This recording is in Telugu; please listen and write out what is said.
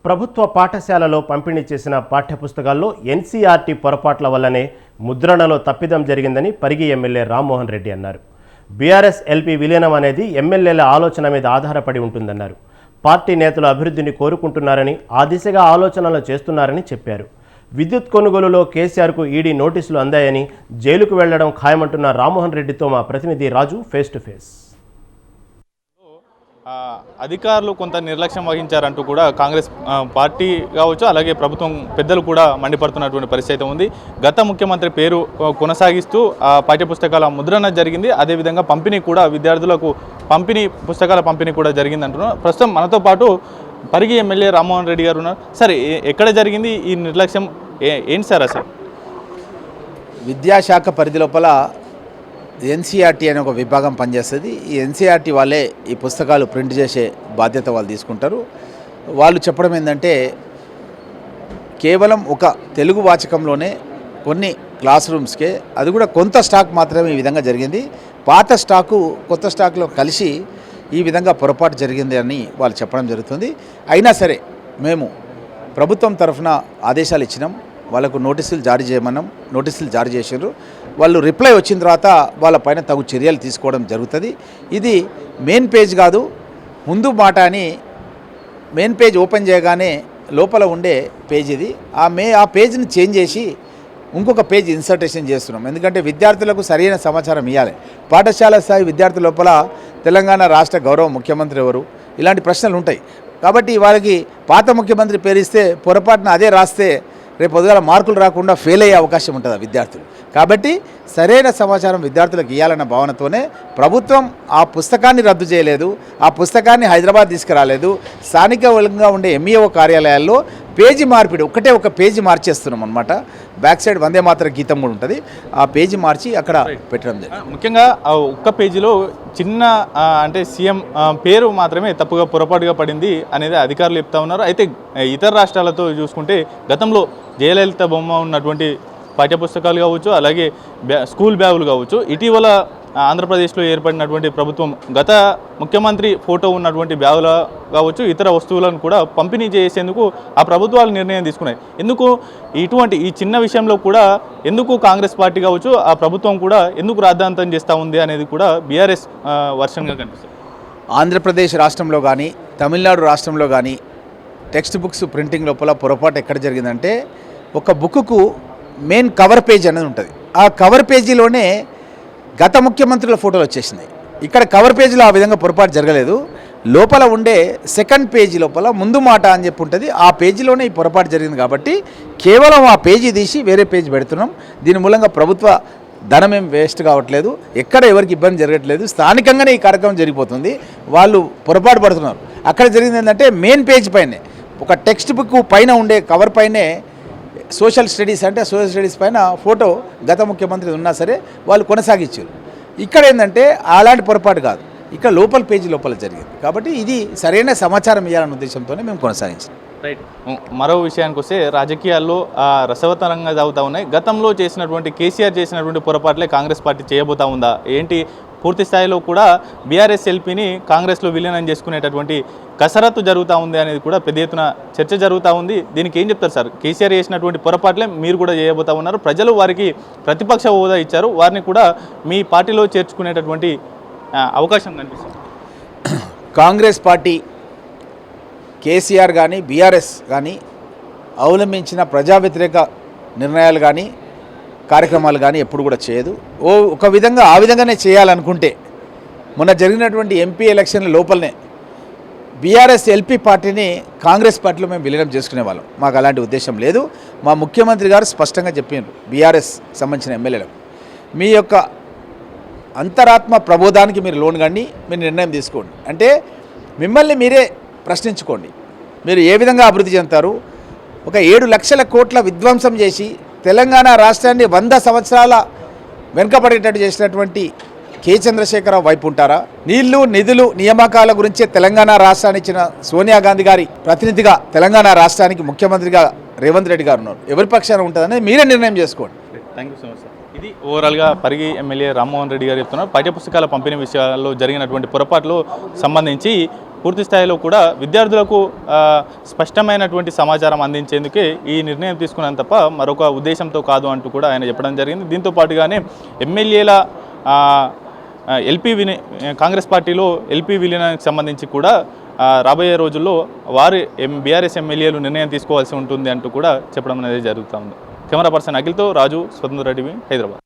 ప్రభుత్వ పాఠశాలలో పంపిణీ చేసిన పాఠ్యపుస్తకాల్లో ఎన్సీఆర్టీ పొరపాట్ల వల్లనే ముద్రణలో తప్పిదం జరిగిందని పరిగి ఎమ్మెల్యే రామ్మోహన్ రెడ్డి అన్నారు. బీఆర్ఎస్ ఎల్పీ విలీనం అనేది ఎమ్మెల్యేల ఆలోచన మీద ఆధారపడి ఉంటుందన్నారు. పార్టీ నేతలు అభివృద్ధిని కోరుకుంటున్నారని, ఆ దిశగా ఆలోచనలు చేస్తున్నారని చెప్పారు. విద్యుత్ కొనుగోలులో కేసీఆర్కు ఈడీ నోటీసులు అందాయని, జైలుకు వెళ్లడం ఖాయమంటున్న రామ్మోహన్ రెడ్డితో మా ప్రతినిధి రాజు ఫేస్ టు ఫేస్. అధికారులు కొంత నిర్లక్ష్యం వహించారంటూ కూడా కాంగ్రెస్ పార్టీ కావచ్చు, అలాగే ప్రభుత్వం పెద్దలు కూడా మండిపడుతున్నటువంటి పరిస్థితి ఉంది. గత ముఖ్యమంత్రి పేరు కొనసాగిస్తూ పాఠ్యపుస్తకాల ముద్రణ జరిగింది. అదేవిధంగా పంపిణీ కూడా, విద్యార్థులకు పుస్తకాల పంపిణీ కూడా జరిగింది అంటున్నారు. ప్రస్తుతం మనతో పాటు పరిగి ఎమ్మెల్యే రామ్మోహన్ రెడ్డి గారు ఉన్నారు. సరే, ఎక్కడ జరిగింది ఈ నిర్లక్ష్యం? ఏంటి సార్ అసలు? విద్యాశాఖ పరిధి లోపల ఎన్సీఆర్టీ అనే ఒక విభాగం పనిచేస్తుంది. ఈ ఎన్సీఆర్టీ వాళ్ళే ఈ పుస్తకాలు ప్రింట్ చేసే బాధ్యత వాళ్ళు తీసుకుంటారు. వాళ్ళు చెప్పడం ఏంటంటే, కేవలం ఒక తెలుగు వాచకంలోనే కొన్ని క్లాస్ రూమ్స్కే, అది కూడా కొంత స్టాక్ మాత్రమే ఈ విధంగా జరిగింది. పాత స్టాకు కొత్త స్టాక్లో కలిసి ఈ విధంగా పొరపాటు జరిగింది అని వాళ్ళు చెప్పడం జరుగుతుంది. అయినా సరే మేము ప్రభుత్వం తరఫున ఆదేశాలు ఇచ్చినాం, వాళ్ళకు నోటీసులు జారీ చేయమన్నాం. నోటీసులు జారీ చేసారు. వాళ్ళు రిప్లై వచ్చిన తర్వాత వాళ్ళపైన తగు చర్యలు తీసుకోవడం జరుగుతుంది. ఇది మెయిన్ పేజ్ కాదు, ముందు మాట అని మెయిన్ పేజ్ ఓపెన్ చేయగానే లోపల ఉండే పేజ్ ఇది. ఆ పేజ్ని చేంజ్ చేసి ఇంకొక పేజ్ ఇన్సర్టేషన్ చేస్తున్నాం. ఎందుకంటే విద్యార్థులకు సరైన సమాచారం ఇవ్వాలి. పాఠశాల స్థాయి విద్యార్థుల లోపల తెలంగాణ రాష్ట్ర గౌరవ ముఖ్యమంత్రి ఎవరు, ఇలాంటి ప్రశ్నలు ఉంటాయి. కాబట్టి వాళ్ళకి పాత ముఖ్యమంత్రి పేరు ఇస్తే పొరపాటున అదే రాస్తే రేపు పొద్దుగాల మార్కులు రాకుండా ఫెయిల్ అయ్యే అవకాశం ఉంటుంది విద్యార్థులు. కాబట్టి సరైన సమాచారం విద్యార్థులకు ఇవ్వాలన్న భావనతోనే ప్రభుత్వం ఆ పుస్తకాన్ని రద్దు చేయలేదు, ఆ పుస్తకాన్ని హైదరాబాద్ తీసుకురాలేదు. స్థానికంగా ఉండే ఎంఈఓ కార్యాలయాల్లో పేజీ మార్పిడి, ఒక పేజీ మార్చేస్తున్నాం అనమాట. బ్యాక్ సైడ్ వందే మాతర గీతం కూడా ఉంటుంది. ఆ పేజీ మార్చి అక్కడ పెట్టడం జరిగింది. ముఖ్యంగా ఒక్క పేజీలో చిన్న అంటే సీఎం పేరు మాత్రమే తప్పుగా పొరపాటుగా పడింది అనేది అధికారులు చెప్తా ఉన్నారు. అయితే ఇతర రాష్ట్రాలతో చూసుకుంటే గతంలో జయలలిత బొమ్మ ఉన్నటువంటి పాఠ్యపుస్తకాలు కావచ్చు, అలాగే స్కూల్ బ్యాగులు కావచ్చు, ఇటీవల ఆంధ్రప్రదేశ్లో ఏర్పడినటువంటి ప్రభుత్వం గత ముఖ్యమంత్రి ఫోటో ఉన్నటువంటి బ్యాగులు కావచ్చు, ఇతర వస్తువులను కూడా పంపిణీ చేసేందుకు ఆ ప్రభుత్వాలు నిర్ణయం తీసుకున్నాయి. ఎందుకు ఇటువంటి ఈ చిన్న విషయంలో కూడా ఎందుకు కాంగ్రెస్ పార్టీ కావచ్చు, ఆ ప్రభుత్వం కూడా ఎందుకు రాద్ధాంతం చేస్తూ ఉంది అనేది కూడా బీఆర్ఎస్ వర్షన్గా కనిపిస్తుంది. ఆంధ్రప్రదేశ్ రాష్ట్రంలో కానీ, తమిళనాడు రాష్ట్రంలో కానీ టెక్స్ట్ బుక్స్ ప్రింటింగ్ లోపల పొరపాటు ఎక్కడ జరిగిందంటే, ఒక బుక్కు మెయిన్ కవర్ పేజ్ అనేది ఉంటుంది. ఆ కవర్ పేజీలోనే గత ముఖ్యమంత్రుల ఫోటోలు వచ్చేసినాయి. ఇక్కడ కవర్ పేజీలో ఆ విధంగా పొరపాటు జరగలేదు. లోపల ఉండే సెకండ్ పేజీ లోపల ముందు మాట అని చెప్పి ఉంటుంది. ఆ పేజీలోనే ఈ పొరపాటు జరిగింది. కాబట్టి కేవలం ఆ పేజీ తీసి వేరే పేజీ పెడుతున్నాం. దీని మూలంగా ప్రభుత్వ ధనం ఏం వేస్ట్ కావట్లేదు, ఎక్కడ ఎవరికి ఇబ్బంది జరగట్లేదు. స్థానికంగానే ఈ కార్యక్రమం జరిగిపోతుంది. వాళ్ళు పొరపాటు పడుతున్నారు. అక్కడ జరిగింది ఏంటంటే, మెయిన్ పేజ్ పైనే ఒక టెక్స్ట్ బుక్ పైన ఉండే కవర్ పైనే సోషల్ స్టడీస్ పైన ఫోటో గత ముఖ్యమంత్రి ఉన్నా సరే వాళ్ళు కొనసాగించారు. ఇక్కడ ఏంటంటే అలాంటి పొరపాటు కాదు, ఇక్కడ లోపల పేజీ లోపల జరిగింది. కాబట్టి ఇది సరైన సమాచారం ఇవ్వాలనే ఉద్దేశంతోనే మేము కొనసాగించాం. రైట్. మరో విషయానికి వస్తే, రాజకీయాల్లో రసవత్తరంగా సాగుతూ ఉన్నాయి. గతంలో చేసినటువంటి కేసీఆర్ చేసినటువంటి పొరపాట్లే కాంగ్రెస్ పార్టీ చేయబోతా ఉందా ఏంటి? పూర్తి స్థాయిలో కూడా బీఆర్ఎస్ ఎల్పీని కాంగ్రెస్లో విలీనం చేసుకునేటటువంటి కసరత్తు జరుగుతూ ఉంది అనేది కూడా పెద్ద ఎత్తున చర్చ జరుగుతూ ఉంది. దీనికి ఏం చెప్తారు సార్? కేసీఆర్ చేసినటువంటి పొరపాట్లే మీరు కూడా చేయబోతా ఉన్నారు. ప్రజలు వారికి ప్రతిపక్ష హోదా ఇచ్చారు, వారిని కూడా మీ పార్టీలో చేర్చుకునేటటువంటి అవకాశం కనిపిస్తుంది. కాంగ్రెస్ పార్టీ కేసీఆర్ కానీ బీఆర్ఎస్ కానీ అవలంబించిన ప్రజా వ్యతిరేక నిర్ణయాలు కానీ కార్యక్రమాలు కానీ ఎప్పుడు కూడా చేయదు. ఒక విధంగా ఆ విధంగానే చేయాలనుకుంటే మొన్న జరిగినటువంటి ఎంపీ ఎలక్షన్ల లోపలనే బీఆర్ఎస్ ఎల్పీ పార్టీని కాంగ్రెస్ పార్టీలో మేము విలీనం చేసుకునే వాళ్ళం. మాకు అలాంటి ఉద్దేశం లేదు. మా ముఖ్యమంత్రి గారు స్పష్టంగా చెప్పారు బీఆర్ఎస్ సంబంధించిన ఎమ్మెల్యేలకు, మీ యొక్క అంతరాత్మ ప్రబోధానికి మీరు లోన్ కండి, మీరు నిర్ణయం తీసుకోండి. అంటే మిమ్మల్ని మీరే ప్రశ్నించుకోండి, మీరు ఏ విధంగా అభివృద్ధి చెందుతారు. ఒక 7 లక్షల కోట్ల విధ్వంసం చేసి తెలంగాణ రాష్ట్రాన్ని 100 సంవత్సరాల వెనుకబడేటట్టు చేసినటువంటి కె చంద్రశేఖరరావు వైపు ఉంటారా? నీళ్లు, నిధులు, నియామకాల గురించే తెలంగాణ రాష్ట్రాన్ని ఇచ్చిన సోనియా గాంధీ గారి ప్రతినిధిగా తెలంగాణ రాష్ట్రానికి ముఖ్యమంత్రిగా రేవంత్ రెడ్డి గారు ఉన్నారు. ఎవరి పక్షాన ఉంటుందని మీరే నిర్ణయం చేసుకోండి. Thank you so much sir. ఇది ఓవరాల్గా పరిగి ఎమ్మెల్యే రామ్మోహన్ రెడ్డి గారు చెప్తున్నారు. పాఠ్యపుస్తకాల పంపిణీ విషయాల్లో జరిగినటువంటి పొరపాట్లు సంబంధించి పూర్తి స్థాయిలో కూడా విద్యార్థులకు స్పష్టమైనటువంటి సమాచారం అందించేందుకే ఈ నిర్ణయం తీసుకున్నాను తప్ప మరొక ఉద్దేశంతో కాదు అంటూ కూడా ఆయన చెప్పడం జరిగింది. దీంతో పాటుగానే ఎమ్మెల్యేల కాంగ్రెస్ పార్టీలో ఎల్పీ విలీనానికి సంబంధించి కూడా రాబోయే రోజుల్లో వారి బీఆర్ఎస్ ఎమ్మెల్యేలు నిర్ణయం తీసుకోవాల్సి ఉంటుంది అంటూ కూడా చెప్పడం అనేది జరుగుతుంది. కెమెరా పర్సన్ అఖిల్తో రాజు, స్వతంత్ర టీవీ, హైదరాబాద్.